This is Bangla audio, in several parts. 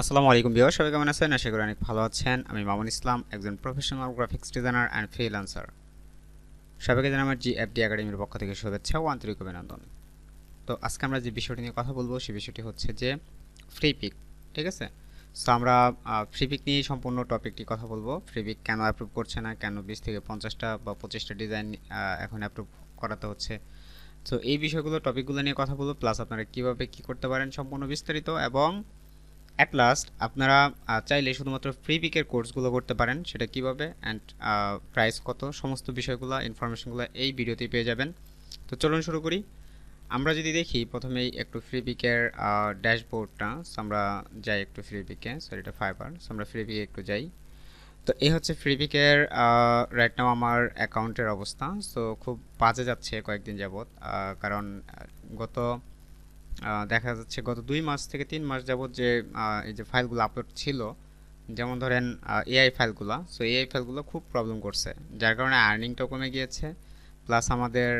আসসালামু আলাইকুম ভিউয়ার, সবাই কেমন আছেন? আশা করি অনেক ভালো আছেন। আমি মামুন ইসলাম, একজন professional graphics designer and freelancer. সবাইকে জানাই আমার জিএফডি একাডেমির পক্ষ থেকে শুভেচ্ছা ও আন্তরিক অভিনন্দন। তো আজকে আমরা যে বিষয়টি নিয়ে কথা বলবো সেই বিষয়টি হচ্ছে যে ফ্রিপিক। ঠিক আছে? সো আমরা ফ্রিপিক নিয়ে সম্পূর্ণ টপিকটি কথা বলবো। ফ্রিপিক কেন অ্যাপ্রুভ করছে না, কেন 20 থেকে 50টা বা 25টা ডিজাইন এখন অ্যাপ্রুভ করাতে হচ্ছে। সো এই বিষয়গুলো টপিকগুলো নিয়ে কথা বলবো, প্লাস আপনারা কীভাবে কী করতে পারেন সম্পূর্ণ বিস্তারিত, এবং অ্যাট লাস্ট আপনারা চাইলে শুধুমাত্র ফ্রিপিকের কোর্সগুলো করতে পারেন, সেটা কিভাবে অ্যান্ড প্রাইস কত, সমস্ত বিষয়গুলো ইনফরমেশনগুলো এই ভিডিওতেই পেয়ে যাবেন। তো চলুন শুরু করি। আমরা যদি দেখি প্রথমেই একটু ফ্রিপিকের ড্যাশবোর্ডটা, আমরা যাই একটু ফ্রিপিকে, সরি এটা ফাইবার, আমরা ফ্রিপিকে একটু যাই। তো এই হচ্ছে ফ্রিপিকের রাইট নাও আমার অ্যাকাউন্টের অবস্থা। সো খুব বাজে যাচ্ছে কয়েকদিন যাবৎ, কারণ গত দেখা যাচ্ছে গত 2 মাস থেকে 3 মাস যাবত যে এই যে ফাইলগুলো আপলোড ছিল, যেমন ধরেন এআই ফাইলগুলো, সো এআই ফাইলগুলো খুব প্রবলেম করছে, যার কারণে আর্নিংটাও কমে গিয়েছে, প্লাস আমাদের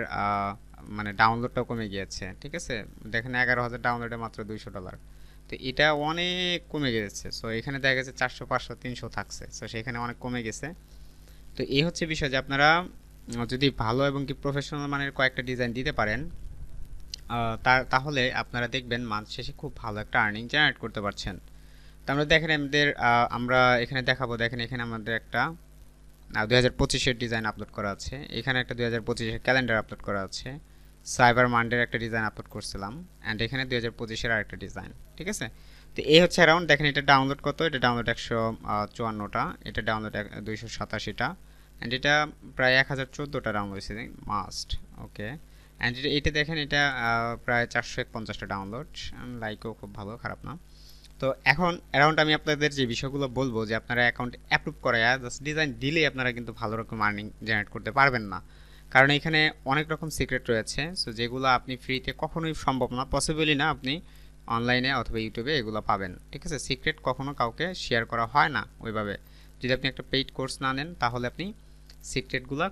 মানে ডাউনলোডটাও কমে গিয়েছে। ঠিক আছে, দেখেন 11,000 ডাউনলোডে মাত্র $200। তো এটা অনেক কমে গেছে। সো এখানে দেখা গেছে 400, 500, 300 থাকছে, সো সেখানে অনেক কমে গেছে। তো এই হচ্ছে বিষয় যে আপনারা যদি ভালো এবং কি প্রফেশনাল মানের কয়েকটা ডিজাইন দিতে পারেন, তাহলে আপনারা দেখবেন মান্থ শেষে খুব ভালো একটা আর্নিং জেনারেট করতে পারছেন। তো আমরা দেখেন আমরা এখানে দেখাবো, দেখেন এখানে আমাদের একটা 2025-এর ডিজাইন আপলোড করা আছে, এখানে একটা 2025-এর ক্যালেন্ডার আপলোড করা আছে, সাইবার মান্ডের একটা ডিজাইন আপলোড করছিলাম, অ্যান্ড এখানে 2025-এর আরেকটা ডিজাইন। ঠিক আছে, তো এই হচ্ছে অ্যারাউন্ড, দেখেন এটা ডাউনলোড কত, এটা ডাউনলোড 154টা, এটা ডাউনলোড 287টা, অ্যান্ড এটা প্রায় 1014টা ডাউনলোড হয়েছে মাস্ট। ওকে, অ্যান্ড এটা দেখেন, এটা প্রায় 450টা ডাউনলোড, লাইকও খুব ভালো, খারাপ না। তো এখন অ্যারাউন্ড আমি আপনাদের যে বিষয়গুলো বলবো, যে আপনারা অ্যাকাউন্ট অ্যাপ্রুভ করায় জাস্ট ডিজাইন দিলেই আপনারা কিন্তু ভালো রকম আর্নিং জেনারেট করতে পারবেন না, কারণ এখানে অনেক রকম সিক্রেট রয়েছে। সো যেগুলো আপনি ফ্রিতে কখনোই সম্ভব না, পসিবলই না আপনি অনলাইনে অথবা ইউটিউবে এগুলো পাবেন। ঠিক আছে, সিক্রেট কখনো কাউকে শেয়ার করা হয় না ওইভাবে। যদি আপনি একটা পেইড কোর্স না নেন, তাহলে আপনি সিক্রেটগুলো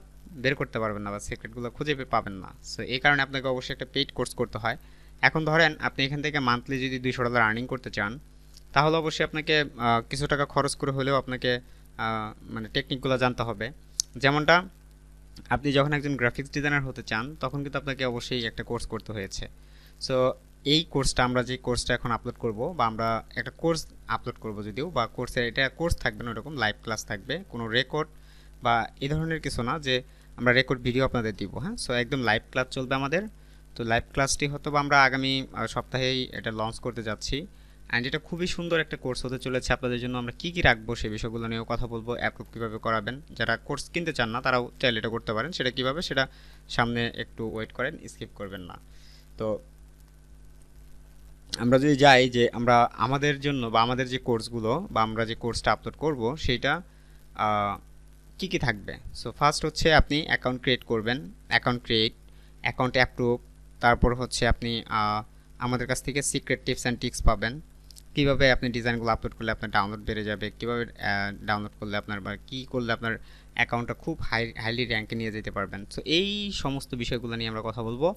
বের করতে পারবেন না বা সিক্রেটগুলো খুঁজে পাবেন না। সো এই কারণে আপনাকে অবশ্যই একটা পেইড কোর্স করতে হয়। এখন ধরেন আপনি এখান থেকে মান্থলি যদি $200 আর্নিং করতে চান, তাহলে অবশ্যই আপনাকে কিছু টাকা খরচ করে হলেও আপনাকে মানে টেকনিকগুলো জানতে হবে। যেমনটা আপনি যখন একজন গ্রাফিক্স ডিজাইনার হতে চান, তখন কিন্তু আপনাকে অবশ্যই একটা কোর্স করতে হয়েছে। সো এই কোর্সটা, আমরা যে কোর্সটা এখন আপলোড করব, বা আমরা একটা কোর্স আপলোড করব যদিও, বা কোর্সের এটা কোর্স থাকবে না, ওরকম লাইভ ক্লাস থাকবে, কোনো রেকর্ড বা এই ধরনের কিছু না যে আমরা রেকর্ড ভিডিও আপনাদের দিব। হ্যাঁ, সো একদম লাইভ ক্লাস চলবে আমাদের। তো লাইভ ক্লাসটি হয়তো বা আমরা আগামী সপ্তাহেই এটা লঞ্চ করতে যাচ্ছি, অ্যান্ড এটা খুবই সুন্দর একটা কোর্স হতে চলেছে আপনাদের জন্য। আমরা কী কী রাখবো সেই বিষয়গুলো নিয়েও কথা বলবো, অ্যাপ্রুভ কীভাবে করাবেন। যারা কোর্স কিনতে চান না তারাও চাইলে এটা করতে পারেন, সেটা কীভাবে সেটা সামনে একটু ওয়েট করেন, স্কিপ করবেন না। তো আমরা যদি যাই যে আমরা আমাদের জন্য বা আমাদের যে কোর্সগুলো বা আমরা যে কোর্সটা আপলোড করব সেইটা কী কী থাকবে। সো ফার্স্ট হচ্ছে আপনি অ্যাকাউন্ট ক্রিয়েট করবেন, অ্যাকাউন্ট ক্রিয়েট, অ্যাকাউন্ট অ্যাপ্রুভ, তারপর হচ্ছে আপনি আমাদের কাছ থেকে সিক্রেট টিপস অ্যান্ড ট্রিক্স পাবেন, কীভাবে আপনি ডিজাইনগুলো আপলোড করলে আপনার ডাউনলোড বেড়ে যাবে, কীভাবে ডাউনলোড করলে আপনার বা কী করলে আপনার অ্যাকাউন্টটা খুব হাইলি র্যাঙ্কে নিয়ে যেতে পারবেন। সো এই সমস্ত বিষয়গুলো নিয়ে আমরা কথা বলবো।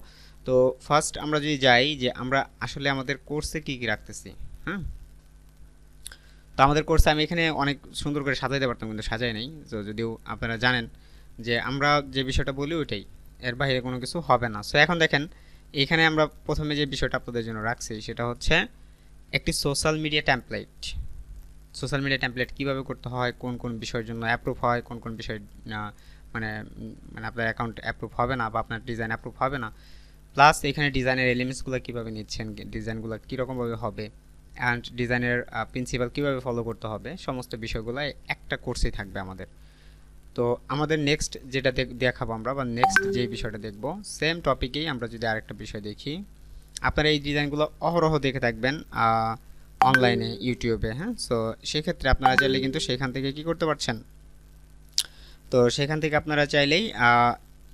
তো ফার্স্ট আমরা যদি যাই যে আমরা আসলে আমাদের কোর্সে কী কী রাখতেছি। হ্যাঁ, তো আমাদের কোর্সে আমি এখানে অনেক সুন্দর করে সাজাইতে পারতাম, কিন্তু সাজাই নেই। তো যদিও আপনারা জানেন যে আমরা যে বিষয়টা বলি ওইটাই, এর বাইরে কোনো কিছু হবে না। সো এখন দেখেন, এখানে আমরা প্রথমে যে বিষয়টা আপনাদের জন্য রাখছি সেটা হচ্ছে একটি social media template. Social media template কীভাবে করতে হয়, কোন কোন বিষয়ের জন্য অ্যাপ্রুভ হয়, কোন কোন বিষয় মানে মানে আপনার অ্যাকাউন্ট অ্যাপ্রুভ হবে না বা আপনার ডিজাইন অ্যাপ্রুভ হবে না, প্লাস এখানে ডিজাইনের এলিমেন্টসগুলো কীভাবে নিচ্ছেন, ডিজাইনগুলো কীরকমভাবে হবে, অ্যান্ড ডিজাইনের প্রিন্সিপাল কীভাবে ফলো করতে হবে, সমস্ত বিষয়গুলো একটা কোর্সেই থাকবে আমাদের। তো আমাদের নেক্সট যেটা দেখাবো আমরা, বা নেক্সট যে বিষয়টা দেখব, সেম টপিকেই আমরা যদি আরেকটা বিষয় দেখি, আপনারা এই ডিজাইনগুলো অহরহ দেখে থাকবেন অনলাইনে, ইউটিউবে। হ্যাঁ, সো সেক্ষেত্রে আপনারা চাইলে কিন্তু সেখান থেকে কি করতে পারছেন, তো সেখান থেকে আপনারা চাইলেই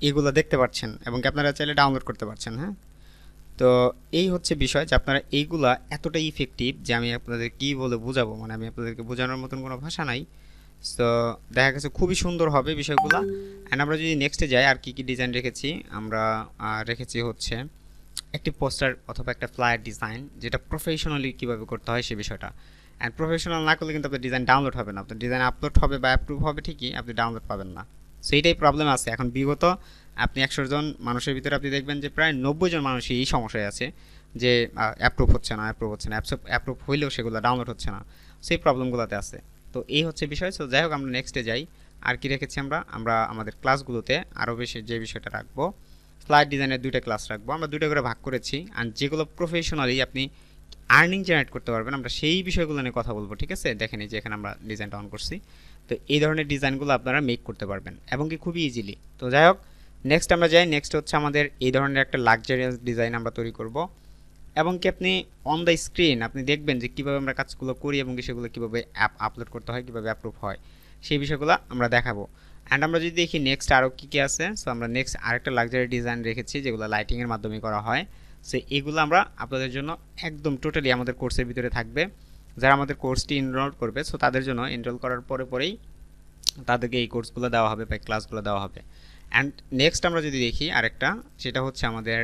এগুলো দেখতে পাচ্ছেন এবং আপনারা চাইলে ডাউনলোড করতে পারছেন। হ্যাঁ, তো এই হচ্ছে বিষয় যে আপনারা এইগুলা এতটাই ইফেক্টিভ যে আমি আপনাদের কী বলে বোঝাবো, মানে আমি আপনাদেরকে বোঝানোর মতন কোনো ভাষা নাই। তো দেখা গেছে খুবই সুন্দর হবে বিষয়গুলো। অ্যান্ড আমরা যদি নেক্সটে যাই, আর কী কী ডিজাইন রেখেছি, আমরা রেখেছি হচ্ছে একটি পোস্টার অথবা একটা ফ্লায়ার ডিজাইন, যেটা প্রফেশনালি কীভাবে করতে হয় সে বিষয়টা। অ্যান্ড প্রফেশনাল না করলে কিন্তু আপনার ডিজাইন ডাউনলোড হবে না, আপনার ডিজাইন আপলোড হবে বা অ্যাপ্রুভ হবে ঠিকই, আপনি ডাউনলোড পাবেন না। সো এইটাই প্রবলেম আছে এখন। বিগত আপনি 100 জন মানুষের ভিতরে আপনি দেখবেন যে প্রায় 90 জন মানুষই এই সমস্যায় আছে যে অ্যাপ্রুভ হচ্ছে না, অ্যাপ্রুভ হইলেও সেগুলো ডাউনলোড হচ্ছে না, সেই প্রবলেমগুলোতে আছে। তো এই হচ্ছে বিষয়। সো যাই হোক, আমরা নেক্সটে যাই। আর কি রেখেছি আমরা আমাদের ক্লাসগুলোতে আরও বেশি যে বিষয়টা রাখবো, স্লাইড ডিজাইনের 2টা ক্লাস রাখবো, আমরা 2টা করে ভাগ করেছি। আর যেগুলো প্রফেশনালি আপনি আর্নিং জেনারেট করতে পারবেন, আমরা সেই বিষয়গুলো নিয়ে কথা বলবো, ঠিক আছে? দেখেন এই যে এখানে আমরা ডিজাইনটা অন করছি। তো এই ধরনের ডিজাইনগুলো আপনারা মেক করতে পারবেন এবং কি খুবই ইজিলি। তো যাই হোক, নেক্সট আমরা যাই। নেক্সট হচ্ছে আমাদের এই ধরনের একটা লাক্সারিয়াস ডিজাইন আমরা তৈরি করব এবং কি আপনি অন দ্য স্ক্রিন আপনি দেখবেন যে কীভাবে আমরা কাজগুলো করি এবং কি সেগুলো কীভাবে আপলোড করতে হয়, কীভাবে অ্যাপ্রুভ হয়, সেই বিষয়গুলো আমরা দেখাবো। অ্যান্ড আমরা যদি দেখি নেক্সট আরও কী কী আছে, সো আমরা নেক্সট আরেকটা লাক্সারি ডিজাইন রেখেছি যেগুলো লাইটিংয়ের মাধ্যমে করা হয়। সো এগুলো আমরা আপনাদের জন্য একদম টোটালি আমাদের কোর্সের ভিতরে থাকবে। যারা আমাদের কোর্সটি এনরোল করবে, সো তাদের জন্য এনরোল করার পরেই তাদেরকে এই কোর্সগুলো দেওয়া হবে বা ক্লাসগুলো দেওয়া হবে। অ্যান্ড নেক্সট আমরা যদি দেখি আরেকটা, সেটা হচ্ছে আমাদের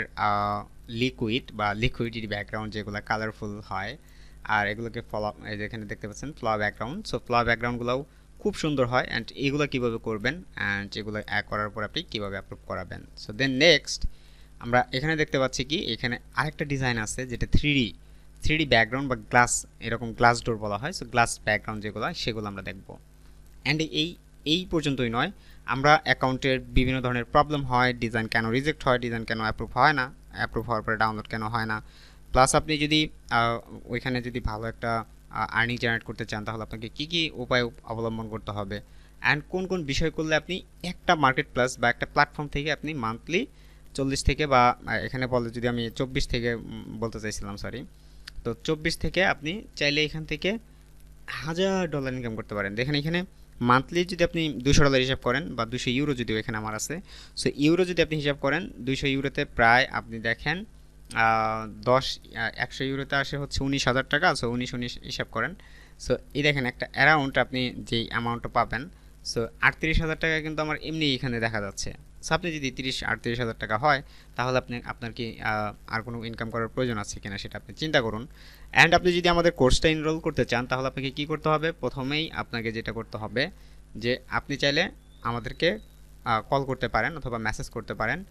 লিকুইডিটি ব্যাকগ্রাউন্ড, যেগুলো কালারফুল হয় আর এগুলোকে এই যে এখানে দেখতে পাচ্ছেন ফ্লাওয়ার ব্যাকগ্রাউন্ড। সো ফ্লাওয়ার ব্যাকগ্রাউন্ডগুলোও খুব সুন্দর হয়। অ্যান্ড এগুলো কীভাবে করবেন অ্যান্ড এগুলো করার পর আপনি কীভাবে অ্যাপ্রুভ করাবেন। সো দেন নেক্সট আমরা এখানে দেখতে পাচ্ছি কি এখানে আরেকটা ডিজাইন আছে যেটা 3D ব্যাকগ্রাউন্ড বা গ্লাস, এরকম গ্লাস ডোর বলা হয়। সো গ্লাস ব্যাকগ্রাউন্ড যেগুলো, সেগুলো আমরা দেখব। অ্যান্ড এই পর্যন্তই নয়, আমরা অ্যাকাউন্টের বিভিন্ন ধরনের প্রবলেম হয়, ডিজাইন কেন রিজেক্ট হয়, ডিজাইন কেন অ্যাপ্রুভ হয় না, অ্যাপ্রুভ হওয়ার পরে ডাউনলোড কেন হয় না, প্লাস আপনি যদি ওইখানে যদি ভালো একটা আর্নিং জেনারেট করতে চান তাহলে আপনাকে কী কী উপায় অবলম্বন করতে হবে, অ্যান্ড কোন কোন বিষয় করলে আপনি একটা মার্কেট প্লাস বা একটা প্ল্যাটফর্ম থেকে আপনি মান্থলি 40 থেকে বা এখানে বলে যদি আমি 24 থেকে বলতে চাইছিলাম, সরি, তো 24 থেকে আপনি চাইলে এখান থেকে $1000 ইনকাম করতে পারেন। দেখেন এখানে মান্থলি যদি আপনি $200 হিসাব করেন বা 200 ইউরো যদিও এখানে আমার আছে, সো ইউরো যদি আপনি হিসাব করেন 200 ইউরোতে প্রায় আপনি দেখেন 100 ইউরোতে আসে হচ্ছে 19,000 টাকা। সো 19 হিসাব করেন। সো এই দেখেন একটা অ্যারাউন্ড আপনি যেই অ্যামাউন্টটা পাবেন, সো 38,000 টাকা কিন্তু আমার এমনি এখানে দেখা যাচ্ছে। সো আপনি যদি 38,000 টাকা হয় তাহলে আপনার কি আর কোনো ইনকাম করার প্রয়োজন আছে কিনা সেটা আপনি চিন্তা করুন। অ্যান্ড আপনি যদি আমাদের কোর্সটা এনরোল করতে চান তাহলে আপনাকে কি করতে হবে, প্রথমেই আপনাকে যেটা করতে হবে যে আপনি চাইলে আমাদেরকে কল করতে পারেন অথবা মেসেজ করতে পারেন।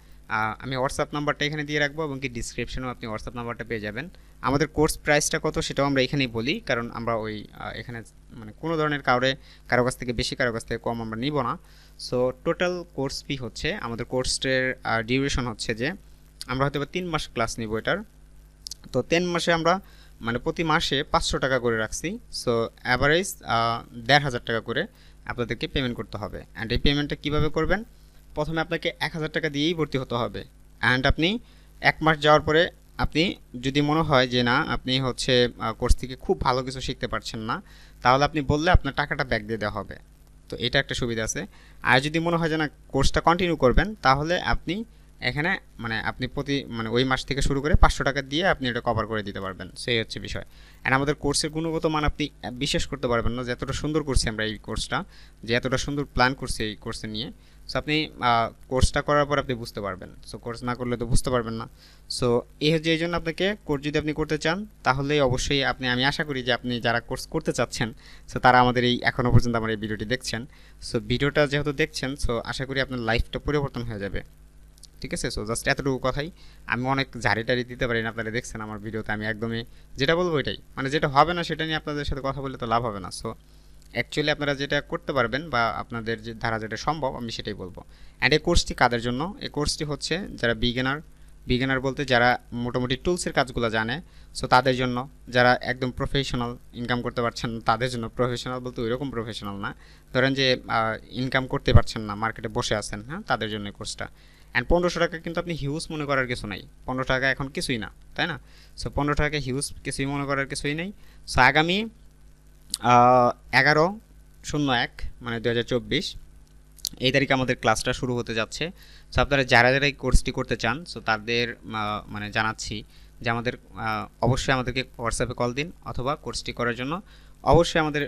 আমি হোয়াটসঅ্যাপ নাম্বারটা এখানে দিয়ে রাখবো এবং কি ডিসক্রিপশনেও আপনি হোয়াটসঅ্যাপ নাম্বারটা পেয়ে যাবেন। আমাদের কোর্স প্রাইসটা কত সেটাও আমরা এখানেই বলি, কারণ আমরা ওই এখানে মানে কোনো ধরনের কারো কাছ থেকে বেশি কারো কাছ থেকে কম আমরা নিব না। সো টোটাল কোর্স ফি হচ্ছে, আমাদের কোর্সের ডিউরেশন হচ্ছে যে আমরা হয়তো 3 মাস ক্লাস নিব এটার। তো 3 মাসে আমরা মানে প্রতি মাসে 500 টাকা করে রাখছি। সো অ্যাভারেজ 1,500 টাকা করে আপনাদেরকে পেমেন্ট করতে হবে। অ্যান্ড এই পেমেন্টটা কীভাবে করবেন, প্রথমে আপনাকে 1,000 টাকা দিয়েই ভর্তি হতে হবে। অ্যান্ড আপনি 1 মাস যাওয়ার পরে আপনি যদি মনে হয় যে না আপনি হচ্ছে কোর্স থেকে খুব ভালো কিছু শিখতে পারছেন না, তাহলে আপনি বললে আপনার টাকাটা ব্যাক দিয়ে দেওয়া হবে। তো এটা একটা সুবিধা আছে। আর যদি মনে হয় যে না কোর্সটা কন্টিনিউ করবেন তাহলে আপনি এখানে আপনি ওই মাস থেকে শুরু করে 500 টাকা দিয়ে আপনি এটা কভার করে দিতে পারবেন। সেই হচ্ছে বিষয়। অ্যান্ড আমাদের কোর্সের গুণগত মান আপনি বিশ্বাস করতে পারবেন না যে এতটা সুন্দর করছি আমরা এই কোর্সটা, যে এতটা সুন্দর প্ল্যান করছি এই কোর্সে নিয়ে। সো আপনি কোর্সটা করার পর আপনি বুঝতে পারবেন। সো কোর্স না করলে তো বুঝতে পারবেন না। সো এই জন্য আপনাকে কোর্স যদি আপনি করতে চান তাহলে অবশ্যই আমি আশা করি যে আপনি যারা কোর্স করতে চাচ্ছেন সো তারা আমাদের এখনও পর্যন্ত আমার এই ভিডিওটি দেখছেন। সো ভিডিওটা যেহেতু দেখছেন, সো আশা করি আপনার লাইফটা পরিবর্তন হয়ে যাবে, ঠিক আছে? সো জাস্ট এতটুকু কথাই। আমি অনেক ঝাড়ি দিতে পারি না, আপনারা দেখছেন আমার ভিডিওতে আমি একদমই যেটা বলবো এটাই, যেটা হবে না সেটা নিয়ে আপনাদের সাথে কথা বললে তো লাভ হবে না। সো অ্যাকচুয়ালি আপনারা যেটা করতে পারবেন বা আপনাদের যে ধারা যেটা সম্ভব আমি সেটাই বলবো। অ্যান্ড এই কোর্সটি কাদের জন্য, এই কোর্সটি হচ্ছে যারা বিগিনার বলতে যারা মোটামুটি টুলসের কাজগুলো জানে, সো তাদের জন্য। যারা একদম প্রফেশনাল ইনকাম করতে পারছেন তাদের জন্য, প্রফেশনাল বলতে ওইরকম প্রফেশনাল না, ধরেন যে ইনকাম করতে পারছেন না, মার্কেটে বসে আছেন, হ্যাঁ, তাদের জন্য এই কোর্সটা। অ্যান্ড 1500 টাকা কিন্তু আপনি হিউজ মনে করার কিছু নাই, 15 টাকা এখন কিছুই না, তাই না? সো 15 টাকা হিউজ কিছুই মনে করার কিছুই নেই। সো আগামী 11/01 2024 এই তারিখে আমাদের ক্লাসটা শুরু হতে যাচ্ছে। সো আপনারা যারা এই কোর্সটি করতে চান সো তাদের জানাচ্ছি যে অবশ্যই আমাদেরকে হোয়াটসঅ্যাপে কল দিন, অথবা কোর্সটি করার জন্য অবশ্যই আমাদের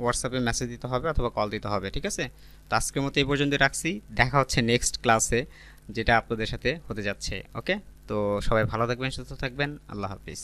হোয়াটসঅ্যাপে মেসেজ দিতে হবে অথবা কল দিতে হবে, ঠিক আছে? তো আজকের মতো এই পর্যন্ত রাখছি, দেখা হচ্ছে নেক্সট ক্লাসে যেটা আপনাদের সাথে হতে যাচ্ছে। ওকে, তো সবাই ভালো থাকবেন, সুস্থ থাকবেন, আল্লাহ হাফিজ।